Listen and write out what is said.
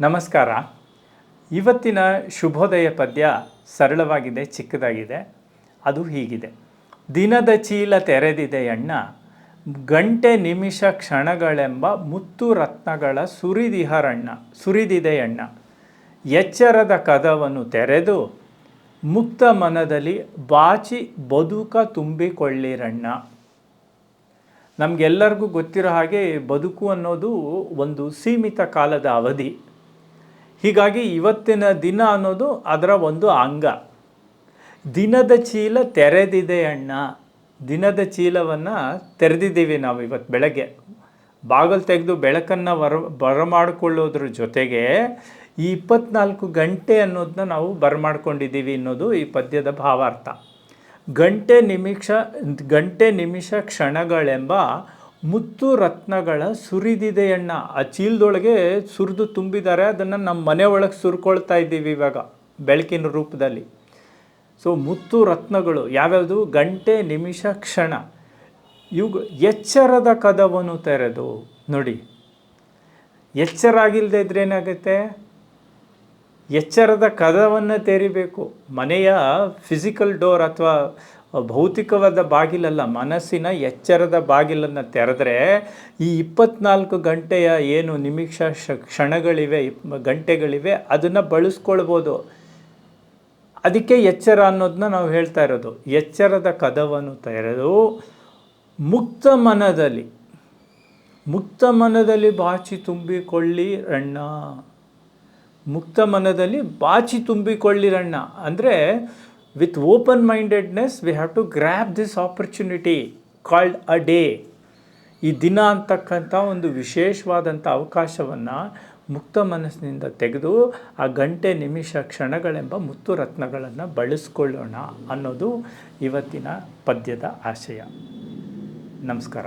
ನಮಸ್ಕಾರ. ಇವತ್ತಿನ ಶುಭೋದಯ ಪದ್ಯ ಸರಳವಾಗಿದೆ, ಚಿಕ್ಕದಾಗಿದೆ. ಅದು ಹೀಗಿದೆ: ದಿನದ ಚೀಲ ತೆರೆದಿದೆ ಅಣ್ಣ, ಗಂಟೆ ನಿಮಿಷ ಕ್ಷಣಗಳೆಂಬ ಮುತ್ತು ರತ್ನಗಳ ಸುರಿದಿದೆ ಅಣ್ಣ. ಎಚ್ಚರದ ಕದವನ್ನು ತೆರೆದು ಮುಕ್ತ ಮನದಲ್ಲಿ ಬಾಚಿ ಬದುಕ ತುಂಬಿಕೊಳ್ಳಿರಣ್ಣ. ನಮಗೆಲ್ಲರಿಗೂ ಗೊತ್ತಿರೋ ಹಾಗೆ ಬದುಕು ಅನ್ನೋದು ಒಂದು ಸೀಮಿತ ಕಾಲದ ಅವಧಿ. ಹೀಗಾಗಿ ಇವತ್ತಿನ ದಿನ ಅನ್ನೋದು ಅದರ ಒಂದು ಅಂಗ. ದಿನದ ಚೀಲ ತೆರೆದಿದೆ ಅಣ್ಣ. ದಿನದ ಚೀಲವನ್ನು ತೆರೆದಿದ್ದೀವಿ ನಾವು ಇವತ್ತು ಬೆಳಗ್ಗೆ. ಬಾಗಿಲು ತೆಗೆದು ಬೆಳಕನ್ನು ಬರಮಾಡಿಕೊಳ್ಳೋದ್ರ ಜೊತೆಗೆ ಈ 24 ಗಂಟೆ ಅನ್ನೋದನ್ನ ನಾವು ಬರಮಾಡ್ಕೊಂಡಿದ್ದೀವಿ ಅನ್ನೋದು ಈ ಪದ್ಯದ ಭಾವಾರ್ಥ. ಗಂಟೆ ನಿಮಿಷ ಕ್ಷಣಗಳೆಂಬ ಮುತ್ತು ರತ್ನಗಳ ಸುರಿದಿದೆಯಣ್ಣ. ಆ ಚೀಲದೊಳಗೆ ಸುರಿದು ತುಂಬಿದ್ದಾರೆ, ಅದನ್ನು ನಮ್ಮ ಮನೆ ಒಳಗೆ ಸುರ್ಕೊಳ್ತಾ ಇದ್ದೀವಿ ಇವಾಗ ಬೆಳಕಿನ ರೂಪದಲ್ಲಿ. ಸೊ ಮುತ್ತು ರತ್ನಗಳು ಯಾವ್ಯಾವುದು? ಗಂಟೆ ನಿಮಿಷ ಕ್ಷಣ. ಇವು ಎಚ್ಚರದ ಕದವನ್ನು ತೆರೆದು ನೋಡಿ. ಎಚ್ಚರ ಆಗಿಲ್ಲದೆ ಇದ್ರೆ ಏನಾಗುತ್ತೆ? ಎಚ್ಚರದ ಕದವನ್ನು ತೆರಿಬೇಕು. ಮನೆಯ ಫಿಸಿಕಲ್ ಡೋರ್ ಅಥವಾ ಭೌತಿಕವಾದ ಬಾಗಿಲಲ್ಲ, ಮನಸ್ಸಿನ ಎಚ್ಚರದ ಬಾಗಿಲನ್ನು ತೆರೆದ್ರೆ ಈ 24 ಗಂಟೆಯ ಏನು ನಿಮಿಷ ಕ್ಷಣಗಳಿವೆ, ಗಂಟೆಗಳಿವೆ, ಅದನ್ನು ಬಳಸ್ಕೊಳ್ಬೋದು. ಅದಕ್ಕೆ ಎಚ್ಚರ ಅನ್ನೋದನ್ನ ನಾವು ಹೇಳ್ತಾ ಇರೋದು. ಎಚ್ಚರದ ಕದವನ್ನು ತೆರೆದು ಮುಕ್ತ ಮನದಲ್ಲಿ ಬಾಚಿ ತುಂಬಿಕೊಳ್ಳಿ ಅಣ್ಣ. ಮುಕ್ತ ಮನದಲ್ಲಿ ಬಾಚಿ ತುಂಬಿಕೊಳ್ಳಿರಣ್ಣ ಅಂದರೆ with open mindedness we have to grab this opportunity called a day. ಈ ದಿನ ಅಂತಕ್ಕಂಥ ಒಂದು ವಿಶೇಷವಾದಂಥ ಅವಕಾಶವನ್ನು ಮುಕ್ತ ಮನಸ್ಸಿನಿಂದ ತೆಗೆದು ಆ ಗಂಟೆ ನಿಮಿಷ ಕ್ಷಣಗಳೆಂಬ ಮುತ್ತು ರತ್ನಗಳನ್ನು ಬಳಸ್ಕೊಳ್ಳೋಣ ಅನ್ನೋದು ಇವತ್ತಿನ ಪದ್ಯದ ಆಶಯ. ನಮಸ್ಕಾರ.